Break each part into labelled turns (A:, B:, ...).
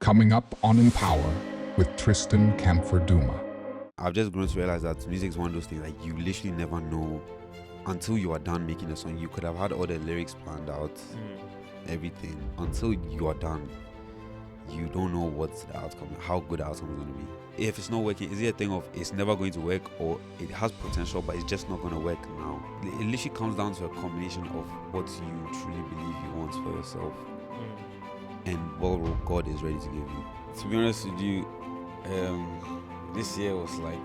A: Coming up on Empower with Tristan Canfor-Dumas.
B: I've just grown to realize that music is one of those things that you literally never know until you are done making a song. You could have had all the lyrics planned out, everything. Until you are done, you don't know what's the outcome, how good the outcome is going to be. If it's not working, is it a thing of it's never going to work, or it has potential but it's just not going to work now? It literally comes down to a combination of what you truly believe you want for yourself and what God is ready to give you. To be honest with you, this year was like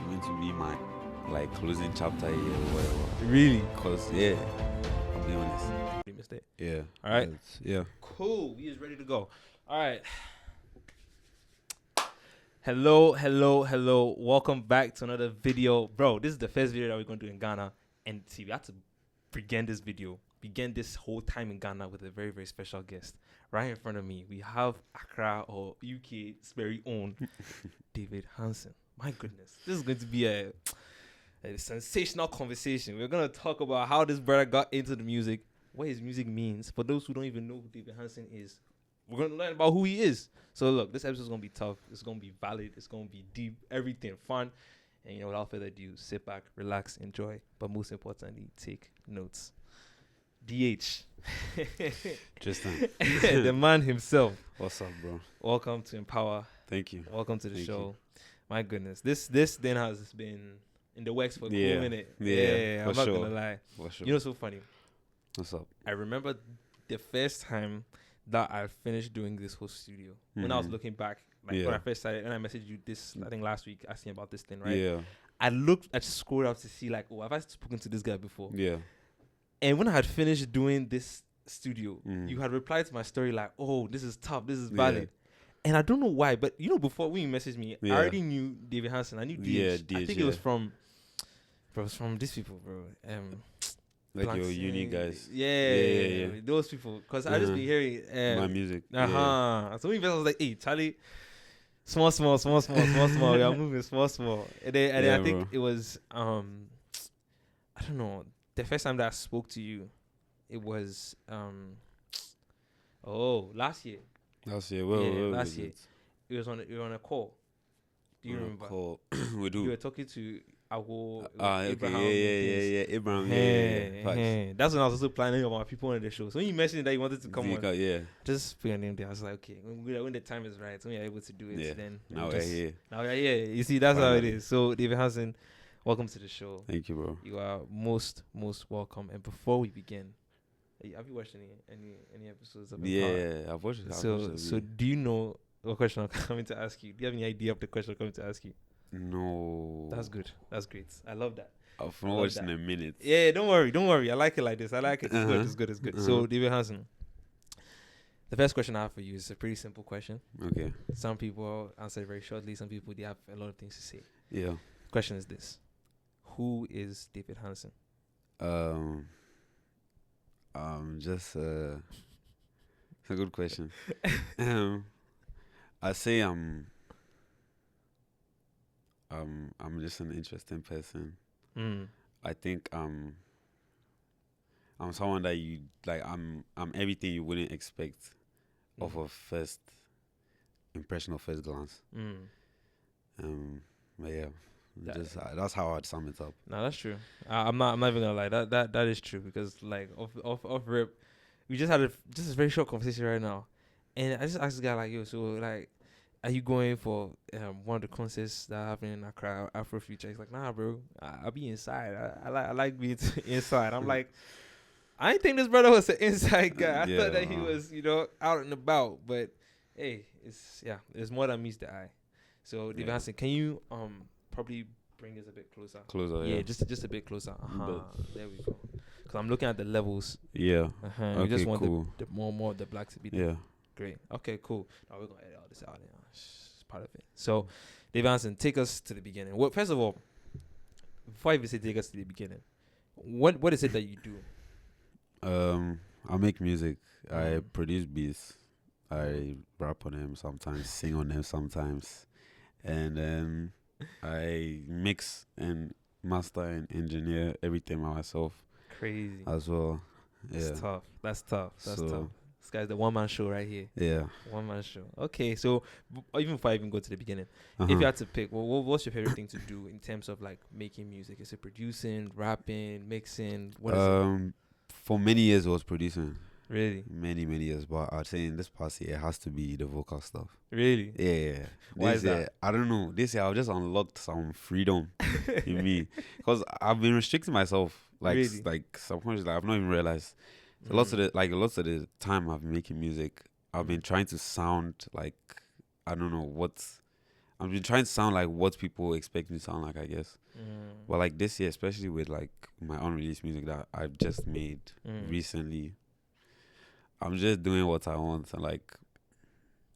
B: going to be my closing chapter year or whatever.
C: Really?
B: Because I'll be honest.
C: Mistake.
B: Yeah.
C: All right.
B: Yeah.
C: Cool. We is ready to go. All right. Hello. Welcome back to another video. Bro, this is the first video that we're going to do in Ghana. And see, we had to begin this whole time in Ghana with a very, very special guest. Right in front of me, we have Accra or UK's very own David Hansen. My goodness. This is going to be a sensational conversation. We're going to talk about how this brother got into the music, what his music means. For those who don't even know who David Hansen is, we're going to learn about who he is. So look, this episode is going to be tough. It's going to be valid. It's going to be deep, everything fun. And without further ado, sit back, relax, enjoy. But most importantly, take notes. DH.
B: Tristan.
C: The man himself.
B: What's up, bro?
C: Welcome to Empower.
B: Thank you.
C: Welcome to the
B: Thank
C: show.
B: you.
C: My goodness. This then has been in the works for a cool minute.
B: Yeah,
C: I'm
B: for
C: not
B: sure.
C: going to lie.
B: For sure.
C: You know what's so funny?
B: What's up?
C: I remember the first time that I finished doing this whole studio. When I was looking back, when I first started, and I messaged you this, I think last week, asking about this thing, right?
B: Yeah.
C: I just scrolled up to see have I spoken to this guy before?
B: Yeah.
C: And when I had finished doing this studio, you had replied to my story like, oh, this is tough, this is valid. And I don't know why, but before when you messaged me, I already knew David Hansen. I knew DH.
B: Yeah, DH,
C: I think it was from these people, bro.
B: Like your uni guys.
C: Yeah. Those people. Because I just be hearing
B: my music.
C: So when I was like, hey, Charlie, small. We are moving small. And then I think
B: bro.
C: it was I don't know. The first time that I spoke to you, it was last year.
B: Last year.
C: Last year. We were on a call. Do you remember?
B: Call. We do.
C: You were talking to Ago.
B: Abraham. Abraham. Yeah.
C: That's when I was also planning about people on the show. So when you mentioned that you wanted to come on, just put your name there. I was like, okay, when the time is right, when you're able to do it, then
B: now we're here.
C: Now we're here. You see, that's how it is. So David Hansen, welcome to the show.
B: Thank you, bro.
C: You are most welcome. And before we begin, have you watched any episodes of Empower?
B: Yeah, I've watched it.
C: So do you know what question I'm coming to ask you? Do you have any idea of the question I'm coming to ask you?
B: No.
C: That's good. That's great. I love that.
B: I've not watched in a minute.
C: Yeah, don't worry. I like it like this. I like it. It's good. So, David Hansen, the first question I have for you is a pretty simple question.
B: Okay.
C: Some people answer very shortly. Some people, they have a lot of things to say.
B: Yeah.
C: The question is this. Who is David Hansen?
B: Just it's a good question. I say I'm just an interesting person. I think I'm someone that you like. I'm everything you wouldn't expect off of first impression or first glance. But yeah, that's how I'd sum it up.
C: No, that's true. I'm not even gonna lie. That is true because like off rip, we just had a very short conversation right now, and I just asked the guy like, yo, so like, are you going for one of the concerts that happen in Accra, Afrofuture? He's like, nah, bro, I'll be inside. I like being inside. I'm like, I didn't think this brother was an inside guy. I thought that he was, out and about. But hey, it's more than meets the eye. So David Hansen, can you probably bring this a bit closer?
B: Yeah.
C: Just a bit closer. There we go. Because I'm looking at the levels.
B: Yeah.
C: Okay, we just want the more of the black to be there.
B: Yeah.
C: Great. Okay, cool. Now we're gonna edit all this out. It's part of it. So, David Hansen, take us to the beginning. Well, first of all, before I even say take us to the beginning, what is it that you do?
B: I make music. I produce beats. I rap on them sometimes, sing on them sometimes, and then I mix and master and engineer everything by myself.
C: Crazy.
B: As well.
C: That's tough. That's tough. This guy's the one man show right here.
B: Yeah.
C: One man show. Okay, so even before I even go to the beginning,
B: Uh-huh.
C: if you had to pick, what's your favorite thing to do in terms of like making music? Is it producing, rapping, mixing? What is it?
B: For many years I was producing.
C: Really?
B: Many years, but I'd say in this past year it has to be the vocal stuff.
C: Really?
B: Yeah.
C: Why
B: This
C: is that?
B: year, I don't know. This year I've just unlocked some freedom in me because I've been restricting myself, like
C: Really?
B: like subconsciously. I've not even realized. So lots of the time I've been making music, I've been trying to sound like I don't know what. I've been trying to sound like what people expect me to sound like, I guess. But like this year, especially with like my unreleased music that I've just made recently, I'm just doing what I want, and like,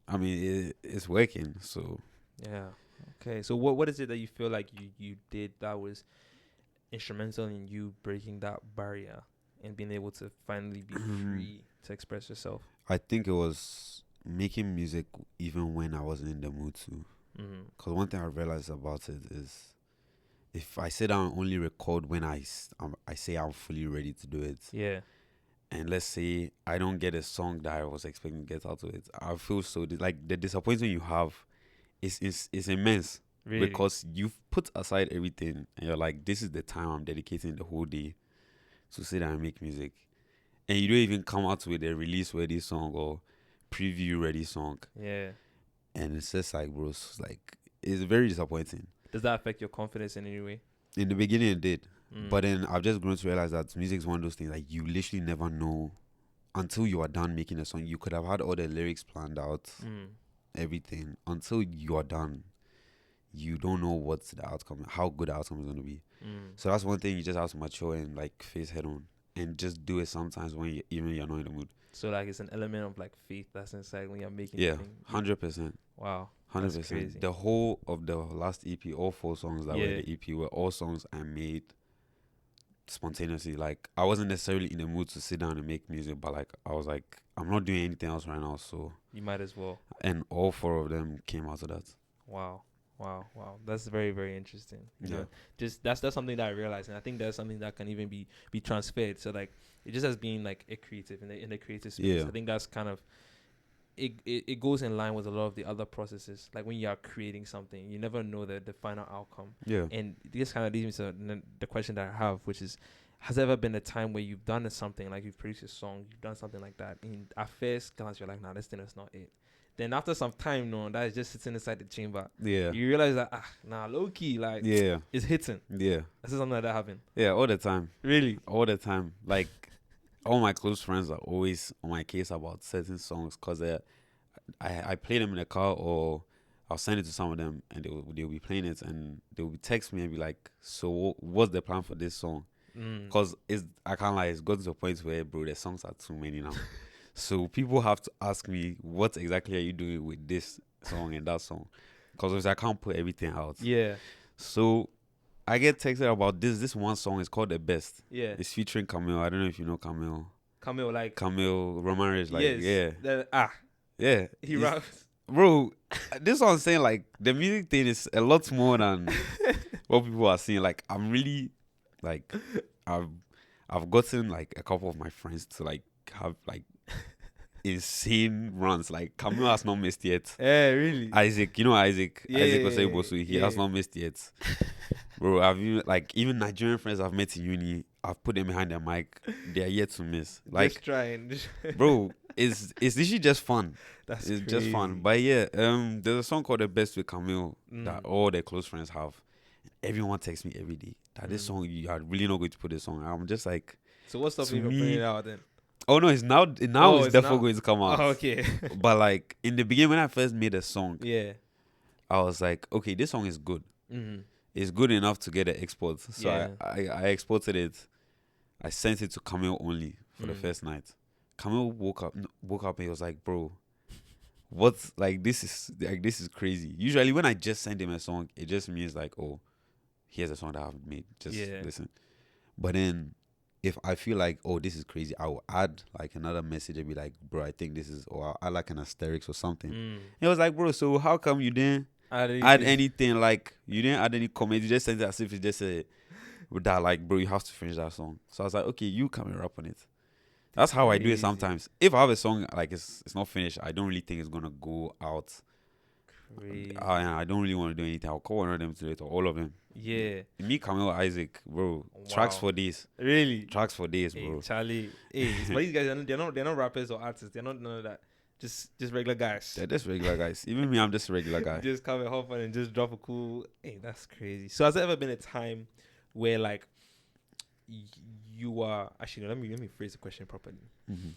B: I mean, it's working. So
C: Yeah. Okay. So what is it that you feel like you did that was instrumental in you breaking that barrier and being able to finally be free to express yourself?
B: I think it was making music even when I wasn't in the mood to. Because one thing I realized about it is, if I sit down and only record when I say I'm fully ready to do it,
C: Yeah.
B: and let's say I don't get a song that I was expecting to get out of it, I feel so like the disappointment you have is immense.
C: Really?
B: Because you've put aside everything and you're like, this is the time I'm dedicating the whole day to sit down and make music, and you don't even come out with a release ready song or preview ready song,
C: Yeah.
B: and it's just like, bro, it's very disappointing.
C: Does that affect your confidence in any way?
B: In the beginning it did, but then I've just grown to realize that music is one of those things like you literally never know until you are done making a song. You could have had all the lyrics planned out, everything. Until you are done, you don't know what's the outcome, how good the outcome is going to be. So that's one thing you just have to mature and like face head on, and just do it sometimes when even you're not in the mood.
C: So like it's an element of like faith that's inside when you're making.
B: Yeah,
C: something.
B: 100%.
C: Wow,
B: 100%. The whole of the last EP, all 4 songs that were in the EP were all songs I made spontaneously. Like I wasn't necessarily in the mood to sit down and make music, but like I was like, I'm not doing anything else right now, so
C: you might as well.
B: And all 4 of them came out of that.
C: Wow. That's very, very interesting. You
B: Yeah.
C: know, just that's something that I realized, and I think that's something that can even be transferred. So like it just as being like a creative in the creative space.
B: Yeah.
C: I think that's kind of it goes in line with a lot of the other processes. Like when you are creating something, you never know the final outcome.
B: Yeah.
C: And this kind of leads me to the question that I have, which is, has there ever been a time where you've done something, like you've produced a song, you've done something like that, and at first glance you're like, nah, this thing is not it. Then after some time, no, that is just sitting inside the chamber.
B: Yeah.
C: You realize that, low key, like,
B: Yeah.
C: it's hitting.
B: Yeah.
C: This is something like that happen.
B: Yeah, all the time.
C: Really?
B: All the time. Like, all my close friends are always on my case about certain songs because I play them in the car, or I'll send it to some of them and they'll be playing it, and they'll be text me and be like, so what's the plan for this song? Because I can't lie, it's gotten to a point where, bro, the songs are too many now. So people have to ask me, what exactly are you doing with this song and that song? Because I can't put everything out.
C: Yeah.
B: So I get texted about this one song. It's called The Best.
C: Yeah.
B: It's featuring Camille. I don't know if you know Camille.
C: Camille
B: Romanrich, like,
C: yes.
B: yeah. Yeah.
C: He raps.
B: Bro, this one I'm saying, like, the music thing is a lot more than what people are saying. Like, I'm really, like, I've gotten, like, a couple of my friends to, like, have, like, insane runs. Like, Camille has not missed yet.
C: Yeah, really?
B: Isaac, you know Isaac?
C: Yeah,
B: Isaac Oseibosu, he has not missed yet. Bro, even Nigerian friends I've met in uni, I've put them behind their mic. They are yet to miss. Like,
C: just trying.
B: bro, it's literally just fun.
C: It's
B: crazy. Just fun. But yeah, there's a song called The Best with Camille that all their close friends have. Everyone texts me every day that this song, you are really not going to put this song. I'm just like,
C: so what's stopping you from putting it out then?
B: Oh no, it's now it's definitely going to come out.
C: Oh, okay.
B: But like in the beginning when I first made a song,
C: yeah,
B: I was like, okay, this song is good.
C: Mm-hmm.
B: It's good enough to get an export. So
C: Yeah.
B: I exported it. I sent it to Camille only for the first night. Camille woke up and he was like, bro, what's like this is crazy. Usually when I just send him a song, it just means like, oh, here's a song that I've made. Just listen. But then if I feel like, oh, this is crazy, I will add like another message and be like, bro, I think this is, or I'll add like an asterisk or something. He was like, bro, so how come you didn't add anything? Like, you didn't add any comments, you just sent it as if it's just a, that like, bro, you have to finish that song. So I was like, okay, you come and rap on it. That's how I do it
C: Crazy.
B: sometimes. If I have a song like it's not finished, I don't really think it's gonna go out.
C: Crazy.
B: And I don't really want to do anything. I'll call one of them to it or all of them.
C: Yeah.
B: Me, Camille, Isaac, bro. Tracks
C: Wow.
B: for days.
C: Really?
B: Tracks for days,
C: Hey,
B: bro.
C: Charlie. Hey, but these guys, they're not rappers or artists. They're not none of that. Just regular guys.
B: They're just regular guys. Even me, I'm just a regular guy.
C: Just come and hop on and just drop a cool. Hey, that's crazy. So has there ever been a time where like you are actually let me phrase the question properly.
B: Mm-hmm.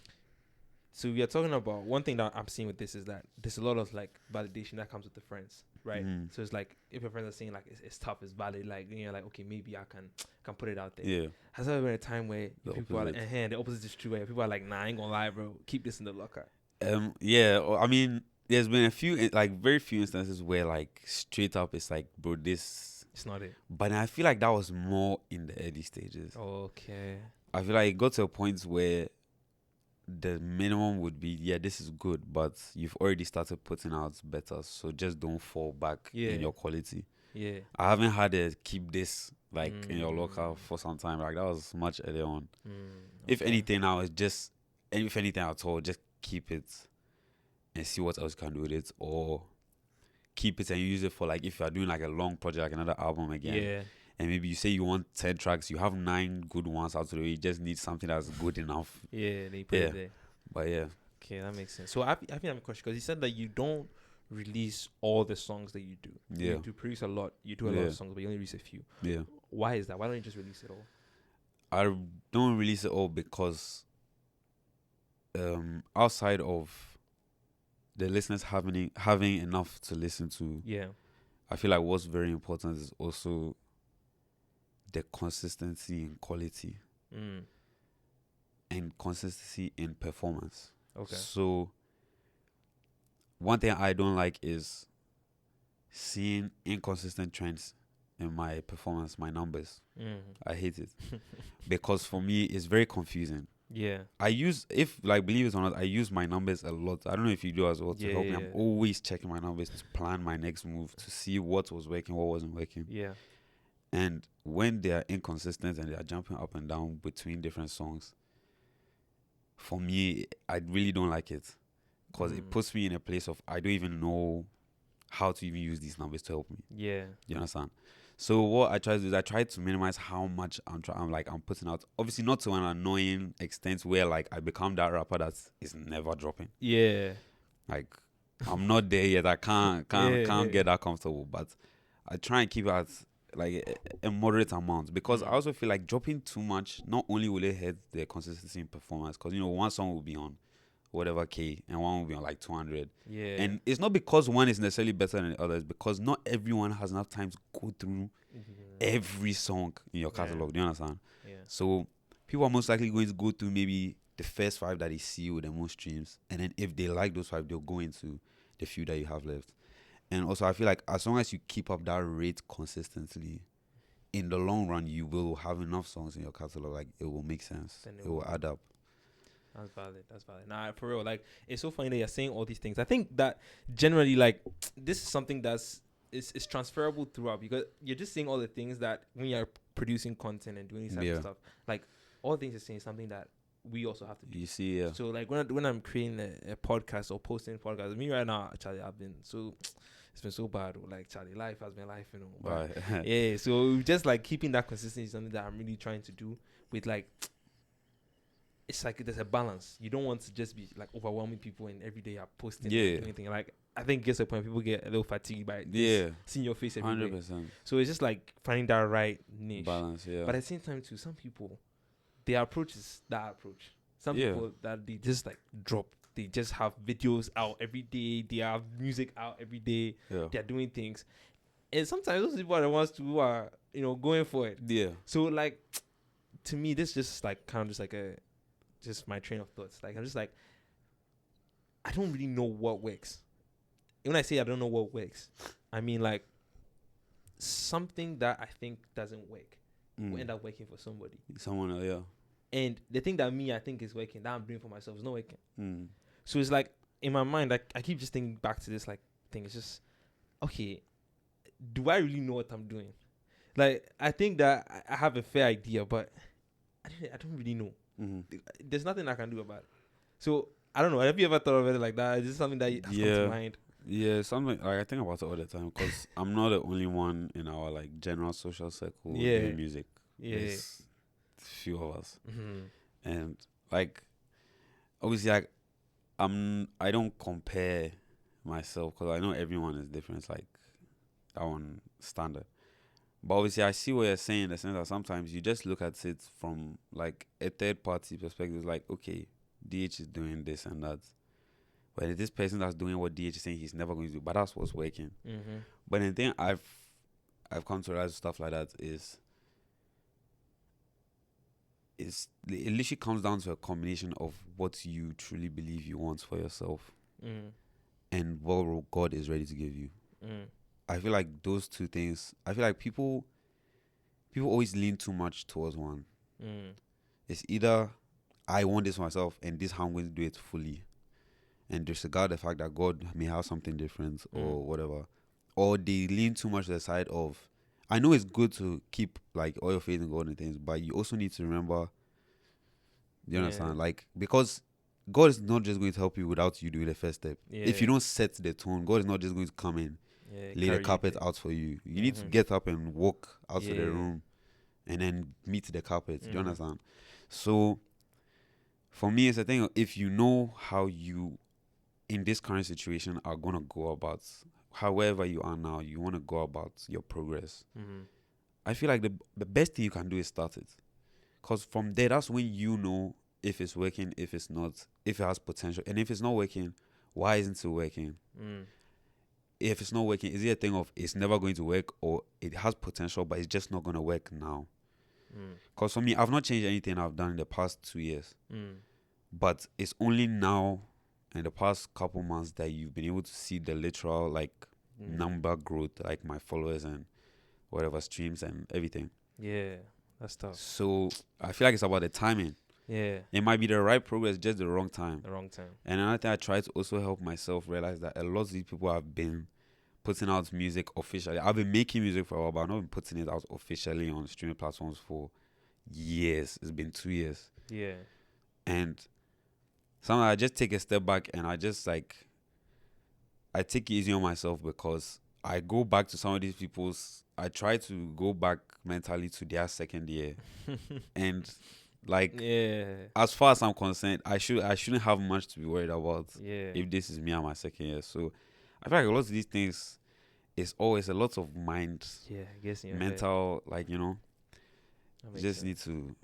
C: So we are talking about one thing that I'm seeing with this is that there's a lot of like validation that comes with the friends, right?
B: Mhm.
C: So it's like if your friends are saying like it's tough, it's valid, like you're like okay maybe I can put it out there.
B: Yeah.
C: Has there ever been a time where
B: The
C: people are like,
B: opposite.
C: the opposite is true, where people are like, nah, I ain't gonna lie, bro, keep this in the locker.
B: Yeah. I mean, there's been a few, like, very few instances where, like, straight up, it's like, bro, this.
C: It's not it.
B: But I feel like that was more in the early stages.
C: Okay.
B: I feel like it got to a point where the minimum would be, yeah, this is good, but you've already started putting out better, so just don't fall back
C: Yeah.
B: in your quality.
C: Yeah.
B: I haven't had to keep this like in your locker
C: Mm.
B: for some time. Like that was much earlier on. If
C: Okay.
B: anything, now it's just, and if anything at all, just keep it and see what else you can do with it, or keep it and use it for like if you're doing like a long project, like another album again.
C: Yeah.
B: And maybe you say you want 10 tracks, you have 9 good ones out of the way. You just need something that's good enough.
C: Yeah. They put
B: Yeah.
C: it there.
B: But yeah,
C: Okay, that makes sense. So I think I have a question because you said that you don't release all the songs that you do.
B: Yeah.
C: You do produce a lot. You do a lot
B: Yeah.
C: of songs, but you only release a few.
B: yeah.
C: Why is that? Why don't you just release it all?
B: I don't release it all because outside of the listeners having enough to listen to,
C: Yeah.
B: I feel like what's very important is also the consistency in quality
C: Mm.
B: and consistency in performance.
C: Okay.
B: So one thing I don't like is seeing inconsistent trends in my performance, my numbers.
C: Mm.
B: I hate it because for me it's very confusing.
C: Yeah.
B: Believe it or not, I use my numbers a lot. I don't know if you do as well to help me.
C: Yeah.
B: I'm always checking my numbers to plan my next move, to see what was working, what wasn't working.
C: Yeah.
B: And when they are inconsistent and they are jumping up and down between different songs, for me, I really don't like it because it puts me in a place of I don't even know how to even use these numbers to help me.
C: Yeah.
B: You understand? So what I try to do is I try to minimize how much I'm putting out. Obviously, not to an annoying extent where like I become that rapper that is never dropping.
C: Yeah.
B: Like I'm not there yet. I can't
C: Yeah.
B: get that comfortable. But I try and keep it at like a moderate amount because I also feel like dropping too much not only will it hurt the consistency in performance because one song will be on whatever K and one will be on like 200.
C: Yeah.
B: And it's not because one is necessarily better than the others, because not everyone has enough time to go through every song in your catalog. Do you understand?
C: Yeah.
B: So people are most likely going to go through maybe the first 5 that they see with the most streams, and then if they like those 5, they'll go into the few that you have left. And also, I feel like as long as you keep up that rate consistently, in the long run, you will have enough songs in your catalog. Like it will make sense.
C: Then
B: It will add up.
C: That's valid. That's valid. Nah, for real. Like, it's so funny that you're saying all these things. I think that generally, like, this is something that's is transferable throughout because you're just saying all the things that when you're producing content and doing this type of stuff, like all the things you're saying is something that we also have to do.
B: You see, yeah.
C: So like when I'm creating a podcast or posting podcasts, me right now, Charlie, it's been so bad. Like Charlie, life has been life, But
B: Right.
C: yeah, so just like keeping that consistency is something that I'm really trying to do with like. It's like there's a balance. You don't want to just be like overwhelming people and every day you're posting anything. Like I think it gets to a point people get a little fatigued by seeing your face every day.
B: 100%.
C: So it's just like finding that right niche.
B: Balance, yeah.
C: But at the same time too, some people their approach is that approach. Some people that they just like drop. They just have videos out every day. They have music out every day.
B: Yeah.
C: They're doing things. And sometimes those people are the ones who are, going for it.
B: Yeah.
C: So like to me, this just like kind of just like just my train of thoughts. Like I'm just like I don't really know what works. When I say I don't know what works, I mean like something that I think doesn't work will end up working for somebody.
B: Someone else, yeah.
C: And the thing that I think is working, that I'm doing for myself is not working.
B: Mm.
C: So it's like in my mind, I keep just thinking back to this like thing. It's just okay. Do I really know what I'm doing? Like I think that I have a fair idea, but I don't really know. there's nothing I can do about it. So I don't know. Have you ever thought of it like that? Is this something that has come to mind?
B: Yeah, something like I think about it all the time because I'm not the only one in our like general social circle doing music.
C: Yeah.
B: There's few of us,
C: Mm-hmm.
B: and like obviously I don't compare myself because I know everyone is different. It's like that one standard. But obviously, I see what you're saying in the sense that sometimes you just look at it from like a third party perspective. Like, okay, DH is doing this and that. But this person that's doing what DH is saying he's never going to do, but that's what's working.
C: Mm-hmm.
B: But the thing I've come to realize stuff like that is it literally comes down to a combination of what you truly believe you want for yourself and what God is ready to give you. I feel like those two things. I feel like people always lean too much towards one. It's either I want this for myself and this is how I'm going to do it fully, and disregard the fact that God may have something different or whatever, or they lean too much to the side of. I know it's good to keep like all your faith in God and things, but you also need to remember. Do you understand? Like because God is not just going to help you without you doing the first step. If you don't set the tone, God is not just going to come in. Lay the carpet out for you. You need to get up and walk out to the room and then meet the carpet. Do you understand? So for me, it's a thing. If you know how you, in this current situation, are going to go about, however you are now, you want to go about your progress. I feel like the best thing you can do is start it. Because from there, that's when you know if it's working, if it's not, if it has potential. And if it's not working, why isn't it working? If it's not working, is it a thing of it's never going to work or it has potential but it's just not going to work now? Because for me, I've not changed anything I've done in the past 2 years. But it's only now in the past couple months that you've been able to see the literal like number growth, like my followers and whatever streams and everything.
C: Yeah, that's tough.
B: So I feel like it's about the timing.
C: Yeah.
B: It might be the right progress, just the wrong time.
C: The wrong time.
B: And another thing I try to also help myself realize that a lot of these people have been putting out music officially. I've been making music for a while, but I've not been putting it out officially on streaming platforms for years. It's been 2 years.
C: Yeah.
B: And sometimes I just take a step back and I just like, I take it easy on myself because I go back to some of these people's, I try to go back mentally to their second year. And like, as far as I'm concerned, I shouldn't have much to be worried about if this is me and my second year. So I feel like a lot of these things is always a lot of mind,
C: I guess
B: mental, like, you know, you just need to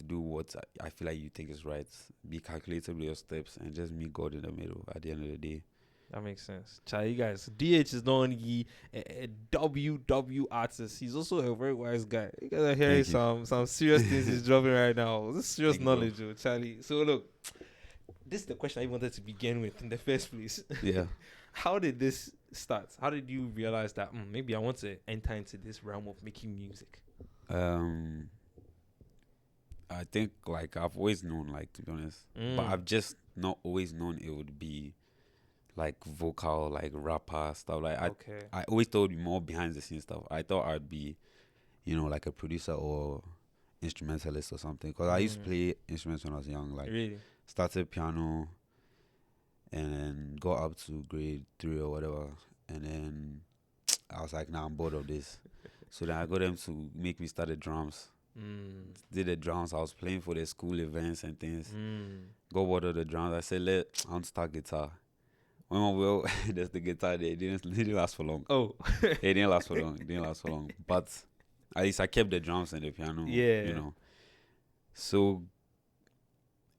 B: do what I feel like you think is right. Be calculated with your steps and just meet God in the middle at the end of the day.
C: That makes sense. Charlie, you guys, DH is not only a WW artist, he's also a very wise guy. You guys are hearing some serious things he's dropping right now. This is serious knowledge, Charlie. So look, this is the question I wanted to begin with in the first place.
B: Yeah.
C: How did this start? How did you realize that maybe I want to enter into this realm of making music?
B: I think like I've always known, like, to be honest, but I've just not always known it would be like vocal, like rapper stuff. Like I always thought it would be more behind the scenes stuff. I thought I'd be, you know, like a producer or instrumentalist or something. Because I used to play instruments when I was young. Like started piano and then got up to grade 3 or whatever. And then I was like, nah, I'm bored of this. So then I got them to make me start the drums. Did the drums. I was playing for the school events and things. Got bored of the drums. I said, I want to start guitar. Well, there's the guitar there. It didn't last for long. It didn't last for long. But at least I kept the drums and the piano. You know. So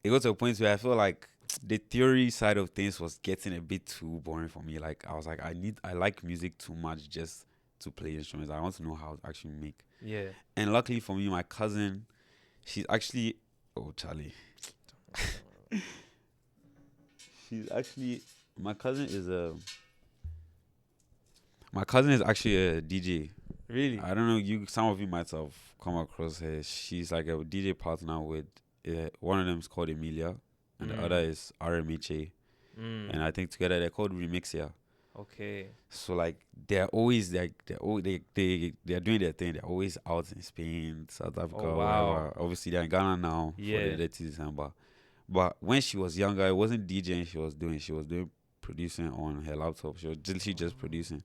B: it got to a point where I felt like the theory side of things was getting a bit too boring for me. Like I was like, I like music too much just to play instruments. I want to know how to actually make.
C: Yeah.
B: And luckily for me, my cousin, she's actually my cousin is actually a DJ.
C: Really?
B: I don't know. Some of you might have come across her. She's like a DJ partner with one of them is called Emilia, and the other is RMHA. And I think together they're called Remixia.
C: Okay.
B: So like they're always like they're doing their thing. They're always out in Spain, South Africa,
C: Oh, wow.
B: wherever. Obviously they're in Ghana now for
C: Yeah.
B: the dirty December. But when she was younger, it wasn't DJing she was doing. She was doing producing on her laptop. She was literally just producing.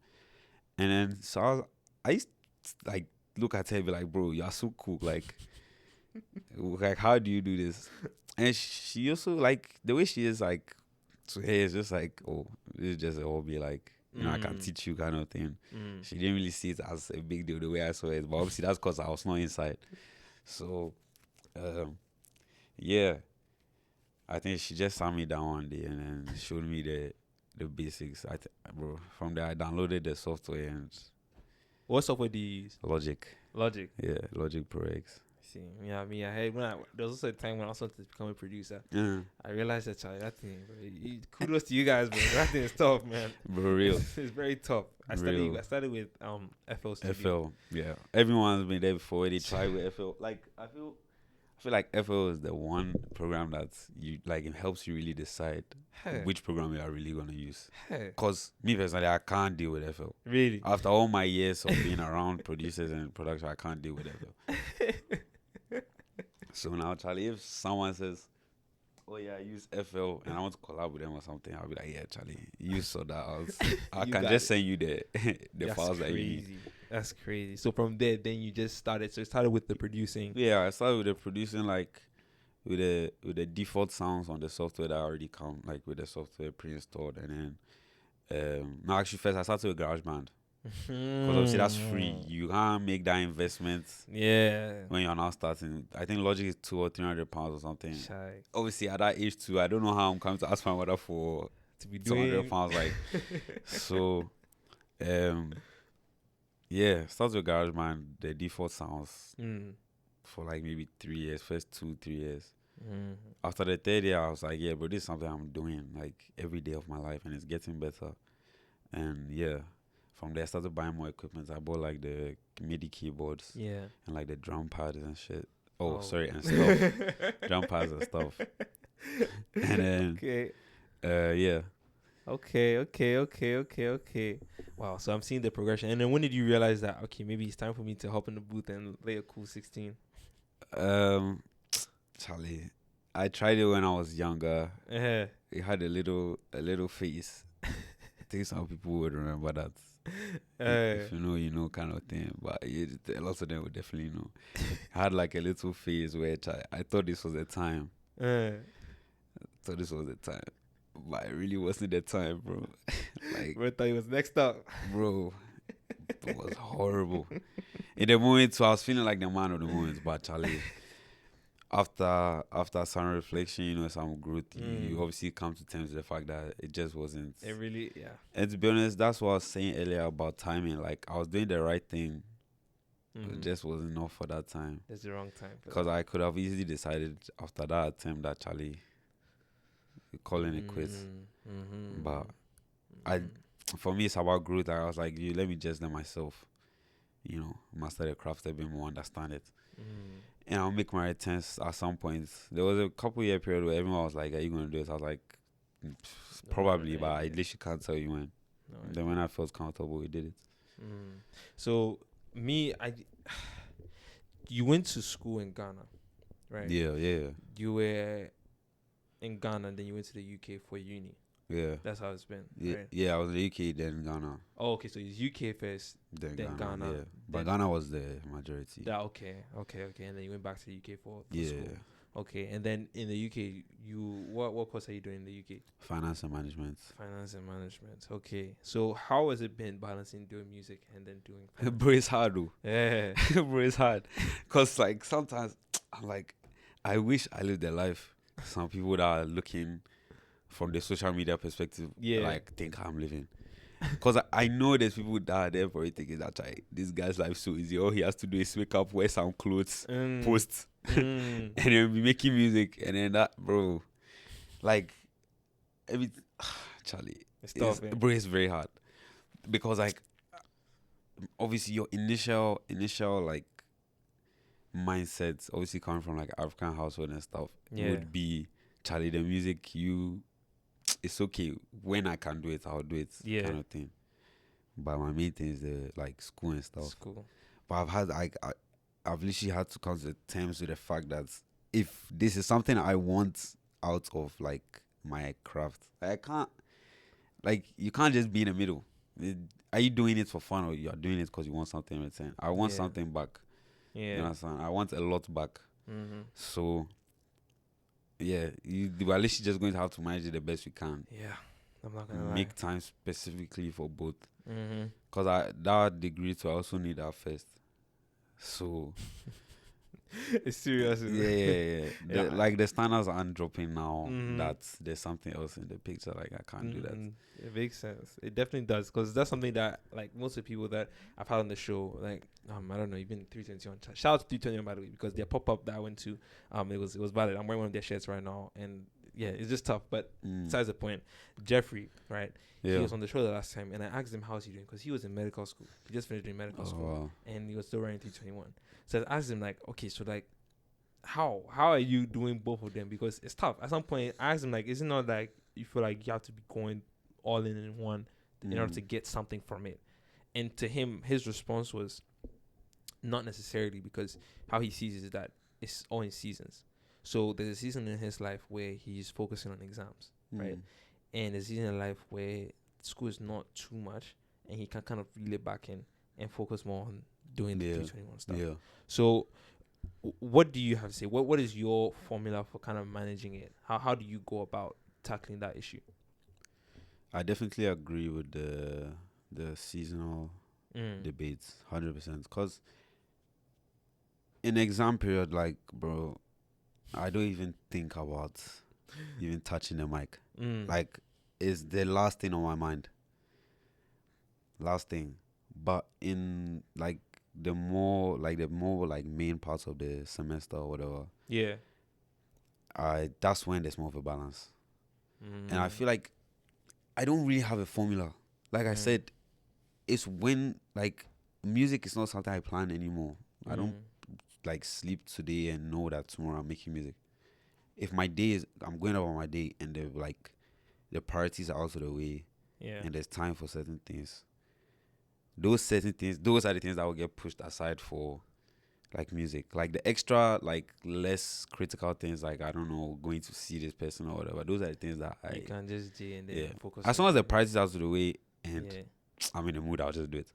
B: And then so I used to, like look at her and be like, bro, you're so cool. Like how do you do this? And she also like the way she is like to her is just like, oh, this is just a hobby, like I can teach you kind of thing. She didn't really see it as a big deal the way I saw it, but obviously that's because I was not inside. So yeah, I think she just sat me down one day and then showed me the basics. Bro, from there I downloaded the software and
C: What software do you use?
B: Logic.
C: Logic.
B: Yeah, Logic Pro X.
C: See, yeah, I mean, I had there was also a time when I was wanted to become a producer.
B: Yeah.
C: I realized that that thing, bro, kudos to you guys, man. That thing is tough, man.
B: Bro, real.
C: It's very tough. I started with FL Studio.
B: FL, yeah. Everyone's been there before. They try with FL. Like I feel like FL is the one program that you like. It helps you really decide which program you are really gonna use. Cause me personally, I can't deal with FL.
C: Really?
B: After all my years of being around producers and production, I can't deal with FL. So now, Charlie, if someone says, "Oh yeah, I use FL," and I want to collab with them or something, I'll be like, "Yeah, Charlie, you sort that out. I can just send you the files that you need."
C: That's crazy. So from there, then you just started. So it started with the producing.
B: Yeah, I started with the producing, like with the default sounds on the software that already come, like with the software pre-installed, and then no, actually first I started with GarageBand because obviously that's free. You can't make that investment.
C: Yeah.
B: When you're now starting, I think Logic is £200 or £300 or something.
C: Shy.
B: Obviously at that age too, I don't know how I'm coming to ask my mother for
C: to be doing
B: £200. Like so, yeah, starts with GarageBand, the default sounds for like maybe 3 years, first 2-3 years. After the third year, I was like, yeah, but this is something I'm doing like every day of my life, and it's getting better. And yeah, from there I started buying more equipment. I bought like the MIDI keyboards, and like the drum pads and shit. And stuff, drum pads and stuff. And then yeah.
C: Okay. Wow, so I'm seeing the progression. And then when did you realize that, okay, maybe it's time for me to hop in the booth and lay a cool 16?
B: Charlie, I tried it when I was younger.
C: Uh-huh.
B: It had a little face. I think some people would remember that. If you know, you know, kind of thing. But a lot of them would definitely know. I had like a little phase where I thought this was the time. But it really wasn't the time, bro. Like,
C: bro, thought he was next up.
B: Bro, it was horrible. In the moment, so I was feeling like the man of the moment. But Charlie, after some reflection, you know, some growth, you obviously come to terms with the fact that it just wasn't.
C: It really, yeah.
B: And to be honest, that's what I was saying earlier about timing. Like, I was doing the right thing. It just wasn't enough for that time.
C: It's the wrong time.
B: Because I could have easily decided after that attempt that Charlie, calling it quits. But for me, it's about growth. I was like, let me just let myself, you know, master the craft a bit more, understand it. And I'll make my returns at some point. There was a couple-year period where everyone was like, are you going to do it? I was like, probably, but I literally can't tell you when. Then when I felt comfortable, we did it.
C: So, you went to school in Ghana, right?
B: Yeah.
C: You were in Ghana, and then you went to the UK for uni.
B: Yeah.
C: That's how it's been.
B: Yeah,
C: right?
B: yeah, I was in the UK, then Ghana.
C: Oh, okay. So it's UK first, then Ghana.
B: Yeah. But Ghana was the majority.
C: Okay. And then you went back to the UK for school. Okay. And then in the UK, what course are you doing in the UK?
B: Finance and management.
C: Okay. So how has it been balancing doing music and then doing finance?
B: Bro, it's hard though.
C: Yeah.
B: Bro, it's hard. Because like sometimes I'm like, I wish I lived a life some people that are looking from the social media perspective, like think I'm living. Because I know there's people that are there for it thinking that this guy's life so easy. All he has to do is wake up, wear some clothes, post, and then be making music. And then that, bro, like, Charlie,
C: it's tough,
B: bro, it's very hard. Because, like, obviously your initial, like, mindsets, obviously coming from, like, African household and stuff, would be, Charlie, the music it's okay when I can do it, I'll do it,
C: Yeah.
B: kind of thing. But my main thing is the like school and stuff.
C: School.
B: But I've literally had to come to terms with the fact that if this is something I want out of like my craft, I can't, like, you can't just be in the middle. Are you doing it for fun or you are doing it because you want something in return? I want
C: Yeah.
B: something back. You
C: Yeah.
B: understand? I want a lot back.
C: Mm-hmm.
B: So yeah, we're literally just going to have to manage it the best we can.
C: Yeah. I'm not gonna
B: Make time specifically for both.
C: lie. Mm-hmm.
B: Because that degree too, I also need that first. So
C: It's serious.
B: yeah.
C: Yeah.
B: Like the standards aren't dropping now.
C: Mhm.
B: That there's something else in the picture. Like I can't do that.
C: Mhm. It makes sense. It definitely does, because that's something that like most of the people that I've had on the show, like I don't know, even 321. Shout out to 321 by the way, because their pop up that I went to, it was valid. I'm wearing one of their shirts right now, and yeah, it's just tough. But besides the point, Jeffrey, right?
B: Yeah.
C: He was on the show the last time, and I asked him how's he doing, because he was in medical school. He just finished doing medical school,
B: Wow.
C: and he was still wearing 321. So I asked him like, okay, so like, how are you doing both of them? Because it's tough. At some point, I asked him like, is it not like you feel like you have to be going all in one in order to get something from it? And to him, his response was not necessarily, because how he sees it is that it's all in seasons. So there's a season in his life where he's focusing on exams, right? And there's a season in life where school is not too much, and he can kind of reel it back in and focus more on doing the 321 stuff.
B: Yeah.
C: So what do you have to say? What is your formula for kind of managing it? How do you go about tackling that issue?
B: I definitely agree with the seasonal debates, 100%. Because in exam period, like, bro, I don't even think about even touching the mic. Like, it's the last thing on my mind. Last thing. But in like the more like main parts of the semester or whatever,
C: Yeah.
B: that's when there's more of a balance. And I feel like I don't really have a formula. Like I said, it's when like music is not something I plan anymore. I don't like sleep today and know that tomorrow I'm making music. If my day is, I'm going about my day and the priorities are out of the way, and there's time for certain things. Those are the things that will get pushed aside for like music. Like the extra, like less critical things, like I don't know, going to see this person or whatever. Those are the things that
C: you can just do and then focus.
B: As long as the priorities are out of the way and I'm in the mood, I'll just do it.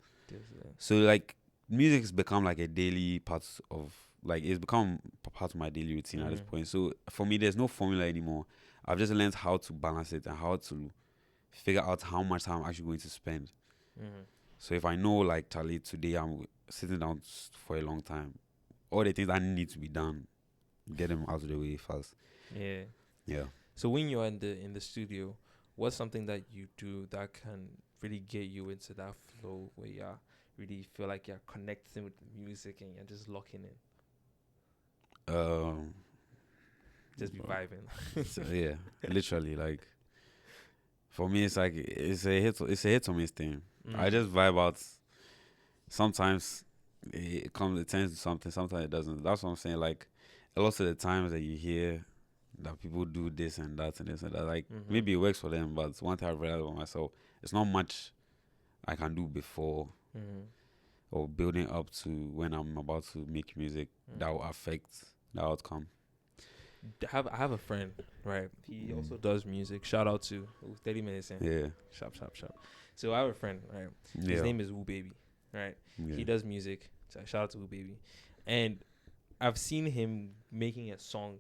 B: So like music has become like a daily part of, like, it's become part of my daily routine at this point. So for me, there's no formula anymore. I've just learned how to balance it and how to figure out how much time I'm actually going to spend. So if I know, like, Charlie, today I'm sitting down for a long time, all the things that need to be done, get them out of the way first. Yeah.
C: So when you're in the studio, what's something that you do that can really get you into that flow where you really feel like you're connecting with the music and you're just locking in? Just be vibing.
B: So, yeah, literally, like, for me, it's like it's a hit or miss thing. I just vibe out. Sometimes it turns to something. Sometimes it doesn't. That's what I'm saying. Like, a lot of the times that you hear that people do this and that and this and that, like, maybe it works for them, but one thing I've realized about myself, it's not much I can do before or building up to when I'm about to make music that will affect the outcome.
C: I have a friend, right? He also does music. Shout out to 30 minutes in.
B: Yeah.
C: Sharp. So I have a friend, right? His name is Woo Baby, right?
B: Yeah.
C: He does music. So shout out to Woo Baby. And I've seen him making a song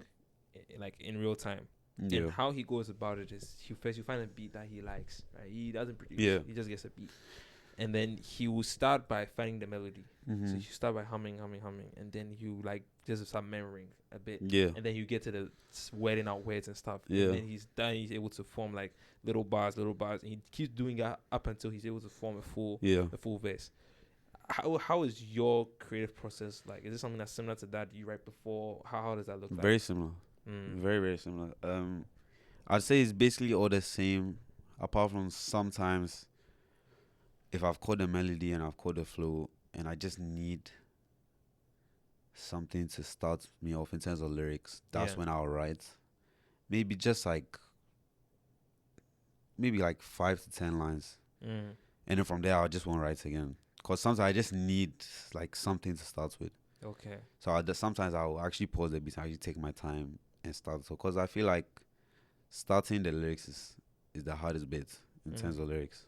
C: like in real time.
B: Yeah.
C: And how he goes about it is you find a beat that he likes, right? He doesn't produce.
B: Yeah.
C: He just gets a beat. And then he will start by finding the melody. So you start by humming, and then you like just start memorizing a bit.
B: Yeah.
C: And then you get to the wedding out words and stuff.
B: Yeah.
C: And then he's done. He's able to form like little bars, and he keeps doing that up until he's able to form a full verse. How is your creative process like? Is it something that's similar to that you write before? How does that look like?
B: Very similar. Very, very similar. I'd say it's basically all the same, apart from sometimes if I've caught the melody and I've caught the flow and I just need something to start me off in terms of lyrics, that's when I'll write. Maybe just like maybe like 5 to 10 lines,
C: Mm.
B: and then from there I just won't write again. Cause sometimes I just need like something to start with.
C: Okay.
B: So sometimes I'll actually pause the beat and actually take my time and start. So cause I feel like starting the lyrics is the hardest bit in terms of lyrics.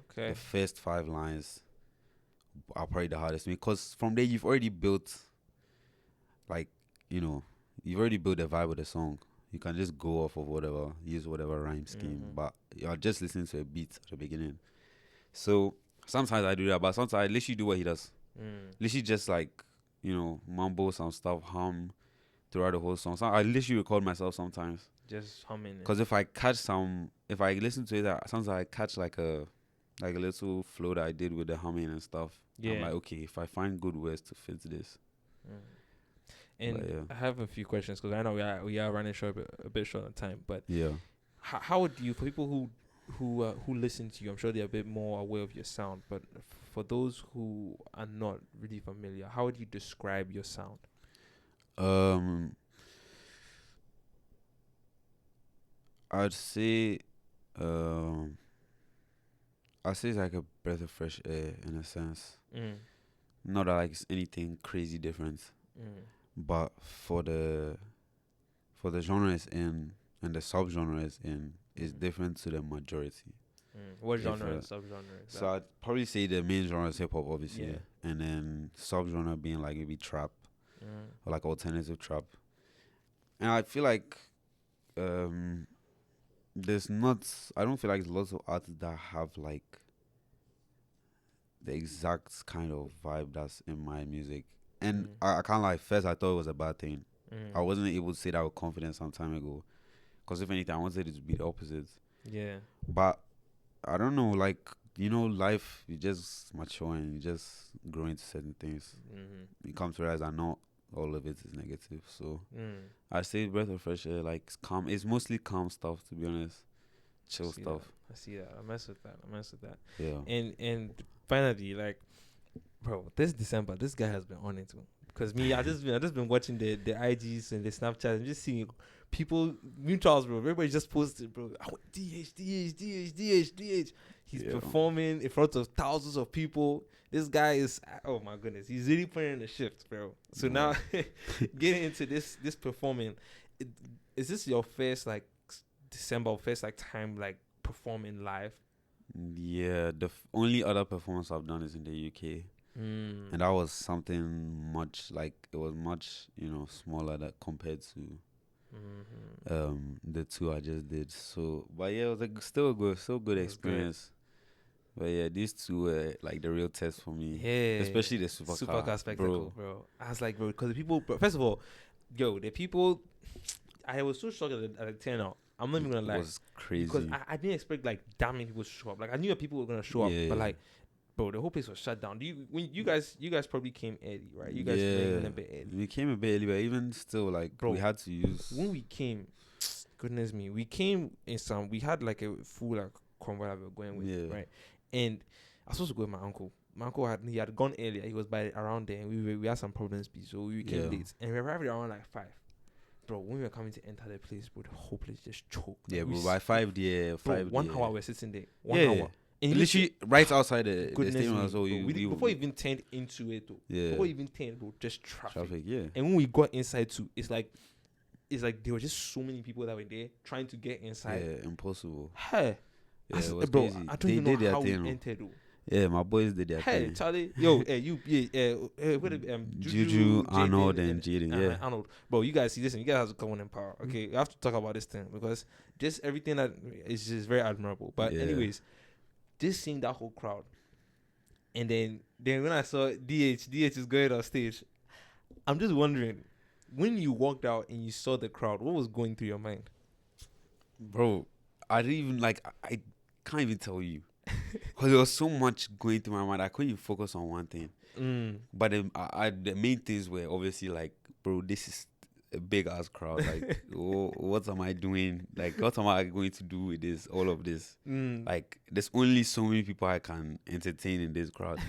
C: Okay.
B: The first 5 lines are probably the hardest because from there you've already built, like, you've already built the vibe of the song. You can just go off of whatever, use whatever rhyme scheme, but you're just listening to a beat at the beginning. So sometimes I do that, but sometimes I literally do what he does. Literally just like, mumble some stuff, hum throughout the whole song. So I literally record myself sometimes.
C: Just humming.
B: Because if I listen to it, sometimes I catch like a little flow that I did with the humming and stuff.
C: Yeah.
B: I'm like, okay, if I find good words to fit this.
C: And
B: But, yeah.
C: I have a few questions because I know we are running short a bit short on time. But
B: Yeah.
C: how would you, for people who listen to you, I'm sure they're a bit more aware of your sound. But for those who are not really familiar, how would you describe your sound?
B: I'd say it's like a breath of fresh air in a sense. Not that like it's anything crazy different, but for the genre it's in and the subgenre it's in is different to the majority.
C: What genre and subgenre is
B: So I'd probably say the main genre is hip hop, obviously,
C: Yeah.
B: and then subgenre being like maybe trap or like alternative trap. And I feel like I don't feel like there's lots of artists that have like the exact kind of vibe that's in my music. And I can't lie, first I thought it was a bad thing. I wasn't able to say that with confidence some time ago. Because if anything, I wanted it to be the opposite.
C: Yeah.
B: But I don't know, like, life, you just mature and you just grow into certain things. You come to realize that not all of it is negative. So I say breath of fresh air, like it's calm. It's mostly calm stuff, to be honest. Chill stuff.
C: I see that. I mess with that.
B: Yeah.
C: And finally, like, bro, this December, this guy has been on it too. Because me, I just been watching the IGs and the Snapchat and just seeing people, mutuals, bro. Everybody just posted, bro. DH. He's performing in front of thousands of people. This guy is, oh my goodness, he's really putting in the shift, bro. So now, getting into this performing, is this your first like December, first like time like performing live?
B: Yeah, the only other performance I've done is in the UK. And that was something much smaller that compared to the two I just did. So, but yeah, it was like still good experience. But yeah, these two were like the real test for me.
C: Yeah,
B: especially the supercar
C: spectacle, bro. I was like, bro, because the people, bro, first of all, the people, I was so shocked at the turnout. I'm not even gonna lie.
B: It was crazy
C: because I didn't expect like that many people to show up. Like I knew that people were gonna show up, but like, bro, the whole place was shut down. You guys probably came early, right? You guys came a bit early.
B: We came a bit early, but even still, like, bro, we had to use.
C: When we came, goodness me, we came in some. We had like a full like convoy that we were going with, right? And I was supposed to go with my uncle. My uncle had gone earlier. He was by around there, and we had some problems, so we came late, and we arrived around like 5. Bro, when we were coming to enter the place, bro, the whole place just choked.
B: Yeah, bro, by 5 there,
C: 1 hour we're sitting there. 1 hour.
B: And literally right outside the stadium as well.
C: Before we even turned into it, though.
B: Yeah.
C: Before we even turned, bro, just traffic.
B: Yeah.
C: And when we got inside too, it's like there were just so many people that were there trying to get inside.
B: Yeah, impossible.
C: Hey.
B: Yeah, it was
C: bro,
B: crazy.
C: I don't even know how we entered, though.
B: Yeah, my boys did their thing.
C: Hey, Charlie, yo,
B: Juju, Arnold, and Jaden, yeah.
C: Arnold, bro, you guys see this, and you guys have to come on in power. Okay, we have to talk about this thing because just everything that is just very admirable. But anyways, just seeing that whole crowd, and then when I saw DH is going on stage, I'm just wondering, when you walked out and you saw the crowd, what was going through your mind?
B: Bro, I didn't even I can't even tell you. Because there was so much going through my mind, I couldn't even focus on one thing. But the main things were obviously like, bro, this is a big ass crowd. Like, what am I doing? Like, what am I going to do with this? All of this. Like, there's only so many people I can entertain in this crowd.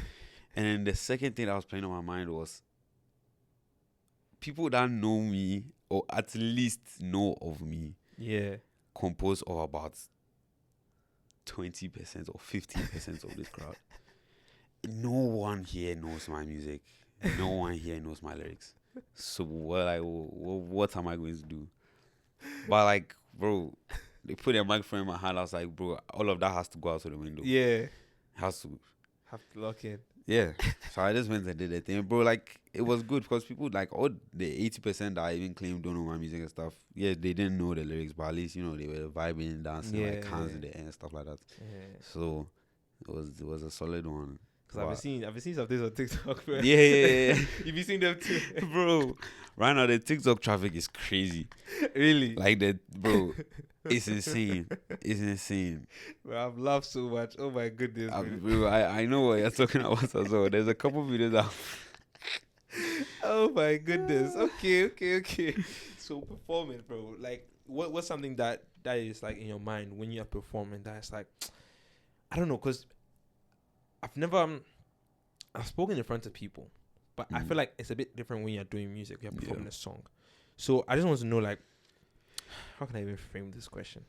B: And then the second thing that was playing on my mind was people that know me or at least know of me.
C: Yeah.
B: Compose all about 20% or 15% of this crowd. No one here knows my music. No one here knows my lyrics. So what am I going to do? But like, bro, they put a microphone in my hand. I was like, bro, all of that has to go out of the window.
C: Yeah.
B: Has to.
C: Have to lock in.
B: Yeah. So I just went and did the thing, bro. Like, it was good because people, like, all the 80% that I even claim don't know my music and stuff. Yeah, they didn't know the lyrics, but at least, you know, they were vibing, dancing, like hands in the air and stuff like that.
C: Yeah.
B: So it was a solid one.
C: Because I've been seeing some things on TikTok, bro.
B: Yeah.
C: You've been seeing them too,
B: Bro. Right now the TikTok traffic is crazy.
C: Really?
B: Like bro, it's insane. It's insane.
C: Bro, I've laughed so much. Oh my goodness.
B: Bro, I know what you're talking about as well. There's a couple videos that.
C: Oh my goodness. Okay. So performing, bro. Like, what's something that is like in your mind when you're performing that's like, I don't know, because I've spoken in front of people, but I feel like it's a bit different when you're doing music, you're performing a song. So I just want to know, like, how can I even frame this question?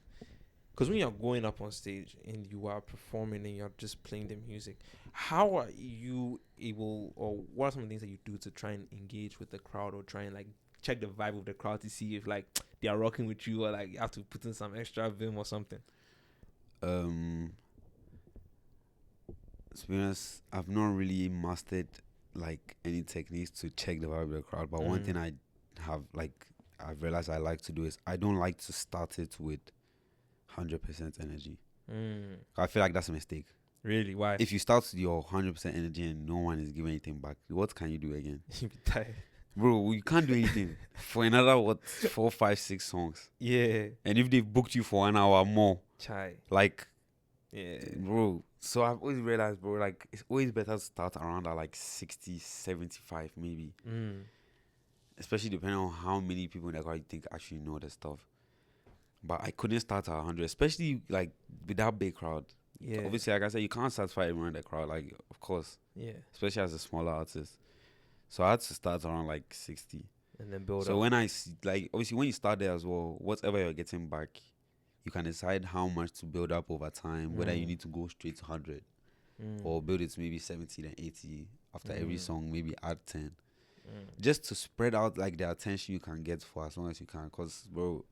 C: Because when you're going up on stage and you are performing and you're just playing the music, how are you able, or what are some of the things that you do to try and engage with the crowd, or try and like check the vibe of the crowd to see if like they are rocking with you, or like you have to put in some extra vim or something?
B: To be honest, I've not really mastered like any techniques to check the vibe of the crowd. But one thing I've realized I like to do is I don't like to start it with 100% energy. I feel like that's a mistake.
C: Really? Why?
B: If you start with your 100% energy and no one is giving anything back, what can you do again?
C: You be tired.
B: Bro, you can't do anything for another 4, 5, 6 songs.
C: Yeah.
B: And if they booked you for 1 hour more,
C: Chai.
B: like,
C: Yeah.
B: bro. So I've always realized, bro, like it's always better to start around at like 60, 75 maybe. Especially depending on how many people in the crowd you think actually know the stuff. But I couldn't start at 100, especially like with that big crowd.
C: Yeah.
B: Obviously, like I said, you can't satisfy everyone in the crowd, like, of course.
C: Yeah.
B: Especially as a smaller artist. So I had to start around like 60.
C: And then build up.
B: So when I see, like, obviously when you start there as well, whatever you're getting back, you can decide how much to build up over time, whether you need to go straight to 100 or build it to maybe 70 then 80 after every song, maybe add 10. Just to spread out like the attention you can get for as long as you can. Because, bro,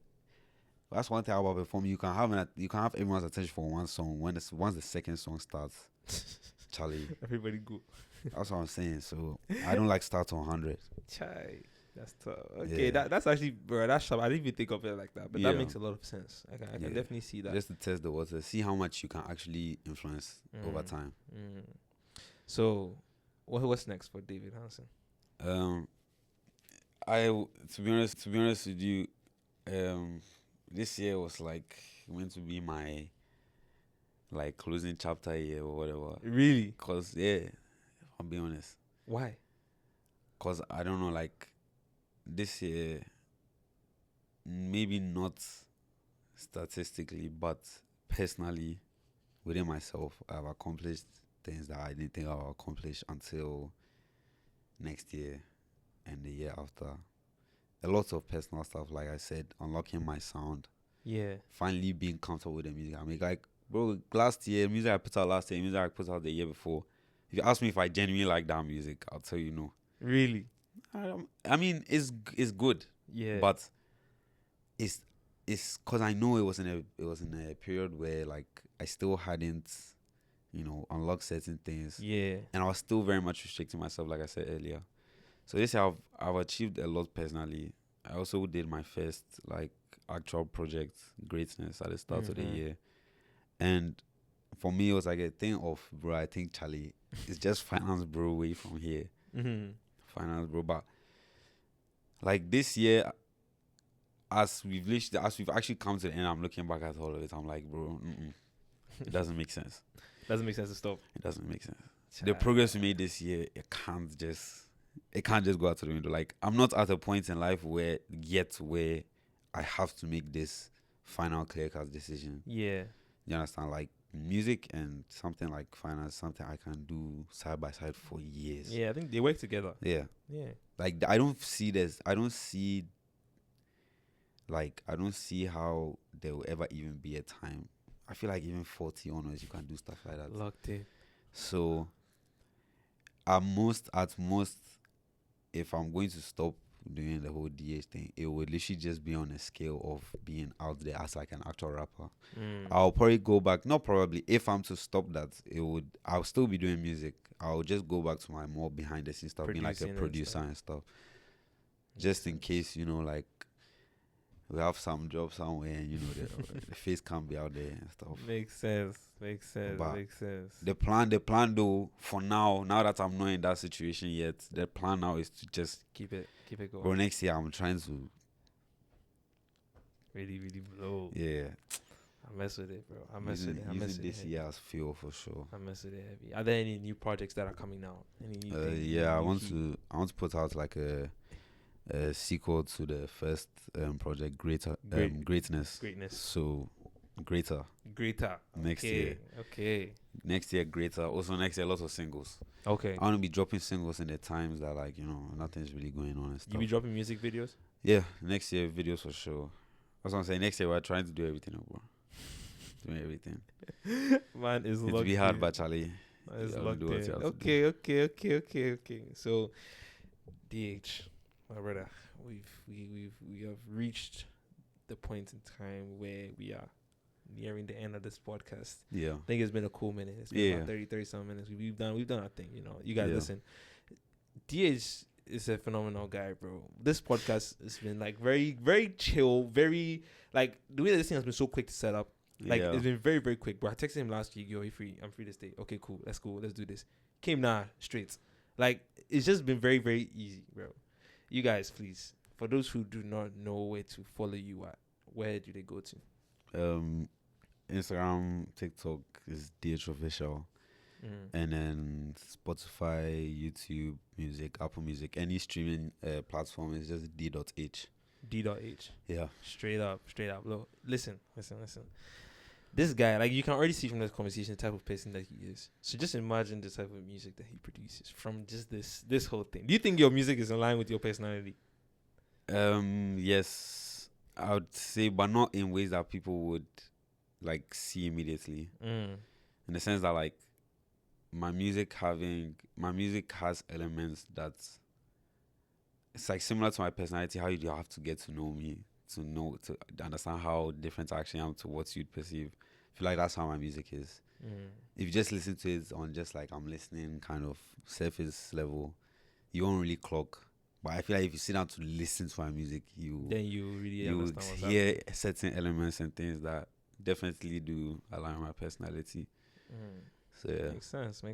B: that's one thing about performing. You can have everyone's attention for one song. Once the second song starts, Charlie,
C: everybody go.
B: That's what I'm saying. So I don't like start on 100.
C: Chai. That's tough. Okay, that's actually, bro, that's sharp. I didn't even think of it like that, but that makes a lot of sense. I can definitely see that.
B: Just to test the water, see how much you can actually influence over time.
C: So, what's next for David Hansen?
B: To be honest with you, this year was like meant to be my like closing chapter year or whatever.
C: Really?
B: Cause I'll be honest.
C: Why?
B: Cause I don't know, like this year, maybe not statistically, but personally, within myself, I've accomplished things that I didn't think I would accomplish until next year and the year after. A lot of personal stuff, like I said, unlocking my sound.
C: Yeah.
B: Finally being comfortable with the music I make. Like, bro, last year, music I put out last year, music I put out the year before. If you ask me if I genuinely like that music, I'll tell you no.
C: Really?
B: I mean, it's good.
C: Yeah.
B: But it's because I know it was in a period where like I still hadn't, unlocked certain things.
C: Yeah.
B: And I was still very much restricting myself, like I said earlier. So this year I've achieved a lot personally. I also did my first like actual project, Greatness, at the start of the year. And for me, it was like a thing of, bro, I think, Charlie, it's just finance, bro, away from here. Finance, bro. But like this year, as we've actually come to the end, I'm looking back at all of it. I'm like, bro, it doesn't make sense.
C: Doesn't make sense to stop.
B: It doesn't make sense. The progress we made this year, it can't just go out to the window. Like, I'm not at a point in life where I have to make this final clear-cut decision.
C: Yeah.
B: You understand? Like, music and something like finance, something I can do side by side for years.
C: Yeah, I think they work together.
B: Yeah.
C: Yeah.
B: Like, I don't see how there will ever even be a time I feel like even 40 onwards, you can do stuff like that.
C: Locked in.
B: So at most, if I'm going to stop doing the whole DH thing, it would literally just be on a scale of being out there as like an actual rapper. I'll probably go back. Not probably. If I'm to stop that, I'll still be doing music. I'll just go back to my more behind the scenes stuff, being like a
C: Producing and
B: producer
C: stuff.
B: and stuff. Just in case, like we have some job somewhere and the face can't be out there and stuff.
C: Makes sense.
B: But
C: Makes sense.
B: The plan though, for now that I'm not in that situation yet, the plan now is to just
C: Keep it going.
B: bro, next year I'm trying to
C: Really blow.
B: yeah.
C: I mess with it, bro. I mess with it. I
B: Use
C: mess
B: it
C: with
B: this
C: it.
B: year as fuel for sure.
C: I mess with it heavy. Are there any new projects that are coming out? Any new things?
B: Yeah, I
C: New
B: want
C: heat?
B: to put out like a sequel to the first project, Greatness.
C: Greatness.
B: So Greater next year.
C: Okay.
B: Next year, Greater. Also next year, lots of singles.
C: Okay.
B: I want to be dropping singles in the times that like nothing's really going on and stuff.
C: You be dropping music videos?
B: Yeah, next year videos for sure. That's what I'm saying. Next year we're trying to do everything, bro. Doing everything.
C: Man is
B: It'll
C: locked
B: be hard,
C: in.
B: but Charlie.
C: Man is
B: you have to
C: locked
B: do what
C: in.
B: you have to do.
C: Okay. So, DH, my brother, we have reached the point in time where we are nearing the end of this podcast.
B: Yeah.
C: I think it's been a cool minute. It's been about
B: Yeah.
C: 30 some minutes. We've done our thing, You guys
B: Yeah.
C: listen. DH is a phenomenal guy, bro. This podcast has been like very, very chill, very like the way this thing has been so quick to set up. Like
B: Yeah.
C: it's been very, very quick, bro. I texted him last week, yo, you free? I'm free this day. Okay, cool. Let's go. Let's do this. Came now, straight. Like it's just been very, very easy, bro. You guys, please, for those who do not know where to follow you at, where do they go to?
B: Instagram, TikTok is DH Official. And then Spotify, YouTube Music, Apple Music, any streaming platform is just D.H.
C: D.H.
B: Yeah.
C: Straight up. Look, listen. This guy, like you can already see from this conversation the type of person that he is. So just imagine the type of music that he produces from just this whole thing. Do you think your music is in line with your personality?
B: Yes, I would say, but not in ways that people would like see immediately. In the sense that like my music has elements that it's like similar to my personality. How you have to get to know me to understand how different I actually am to what you'd perceive. I feel like that's how my music is. If you just listen to it on just like I'm listening kind of surface level, you won't really clock. But I feel like if you sit down to listen to my music,
C: Then you really
B: you would
C: understand what's
B: hear certain elements and things that definitely do align with my personality. So yeah.
C: Makes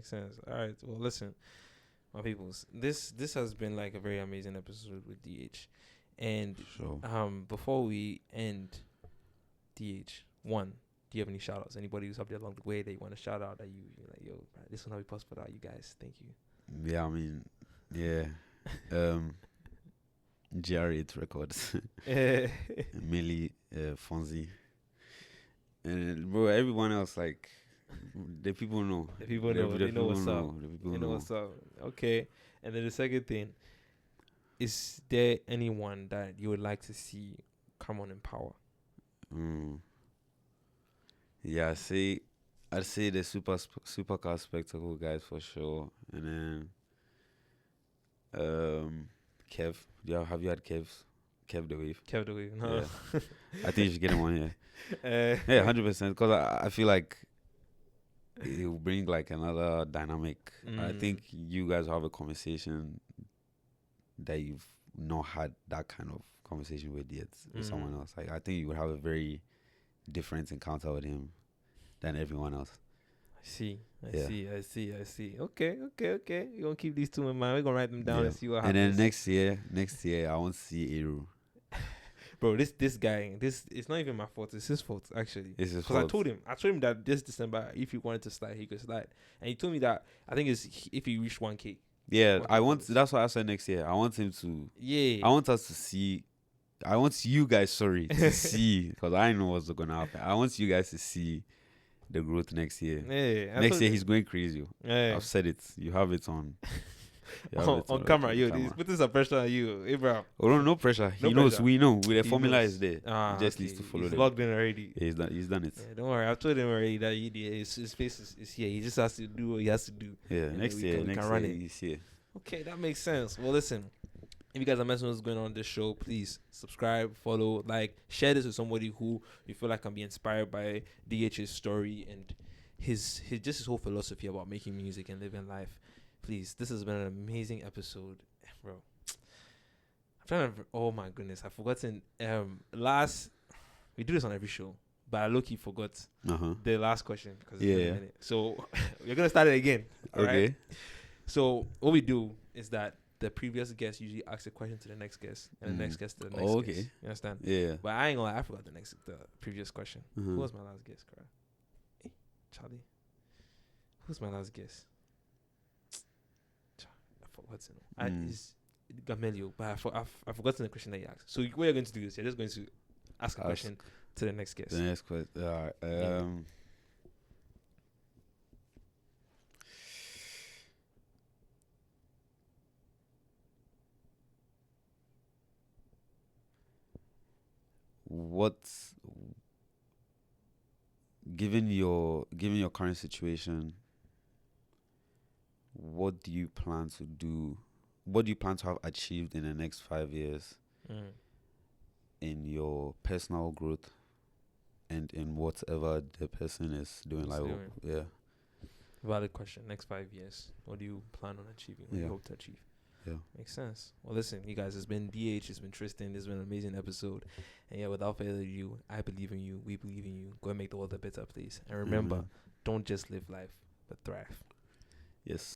C: sense. All right. Well, listen, my peoples. This has been like a very amazing episode with DH. And
B: Sure.
C: before we end, DH, one, do you have any shout outs? Anybody who's up there along the way that you want to shout out that you're like, yo, this will not be possible without you guys. Thank you.
B: Yeah, I mean, yeah. GR8 Records. Millie, Fonzie. And bro, everyone else, like, the people know.
C: The people know. They know what's up. They know what's up. Okay. And then the second thing, is there anyone that you would like to see come on in power?
B: Yeah, I'd say the supercar spectacle guys for sure. And then Kev. Have you had Kev's? Kev the Wave.
C: Kev the Wave. No.
B: Yeah. I think you should get him on here. Yeah, 100%. Because I feel like it will bring like another dynamic. I think you guys have a conversation that you've not had that kind of conversation with yet with someone else. Like I think you would have a very different encounter with him than everyone else.
C: I see. Okay. We're gonna keep these two in mind. We're gonna write them down and see what happens.
B: And then next year I want to see Eru.
C: Bro, this guy, it's not even my fault. It's his fault, actually.
B: It's his
C: Because
B: fault.
C: I told him that this December, if he wanted to slide, he could slide. And he told me that I think it's if he reached 1K.
B: Yeah, that's what I said next year. I want him to.
C: Yeah.
B: I want us to see. I want you guys, to see, because I know what's gonna happen. I want you guys to see the growth next year.
C: Yeah.
B: Next year he's going crazy.
C: Yeah.
B: I've said it. You have it on You have it
C: on camera. Yo,
B: camera.
C: this putting some pressure on you. Hey, bro.
B: Oh, no pressure.
C: No
B: He knows.
C: pressure.
B: We know. With the
C: He
B: formula
C: knows.
B: is there. He just needs to follow
C: He's
B: them.
C: logged in already.
B: Yeah, he's done it.
C: Yeah, don't worry. I've told him already that his face is here. He just has to do what he has to do.
B: Yeah,
C: And
B: next
C: then we
B: year,
C: can
B: next
C: run
B: year,
C: it.
B: he's here.
C: Okay, that makes sense. Well, listen. If you guys are messing with what's going on this show, please subscribe, follow, like, share this with somebody who you feel like can be inspired by DH's story and his whole philosophy about making music and living life. Please, this has been an amazing episode, bro. I'm trying to. Oh my goodness, I've forgotten. We do this on every show, but I low-key forgot the last question because it's been a minute. So we're gonna start it again. All right. So what we do is that the previous guest usually asks a question to the next guest, and the next guest to the next guest. You understand?
B: Yeah.
C: But I ain't gonna lie, I forgot the previous question. Who was my last guest, Kara? Hey, Charlie. Who's my last guest? I forgot to know. It's Gamelio, but I've forgotten the question that you asked. So what you're going to do is you're just going to ask a question to the next guest.
B: The next question. All right. What's given your current situation, what do you plan to do? What do you plan to have achieved in the next 5 years in your personal growth and in whatever the person is doing? Yeah.
C: Valid question. Next 5 years, what do you plan on achieving? What do you hope to achieve?
B: Yeah.
C: Makes sense. Well, listen, you guys, it's been DH, it's been Tristan, this has been an amazing episode. And yeah, without further ado, I believe in you, we believe in you. Go and make the world a better place. And remember, don't just live life, but thrive.
B: Yes.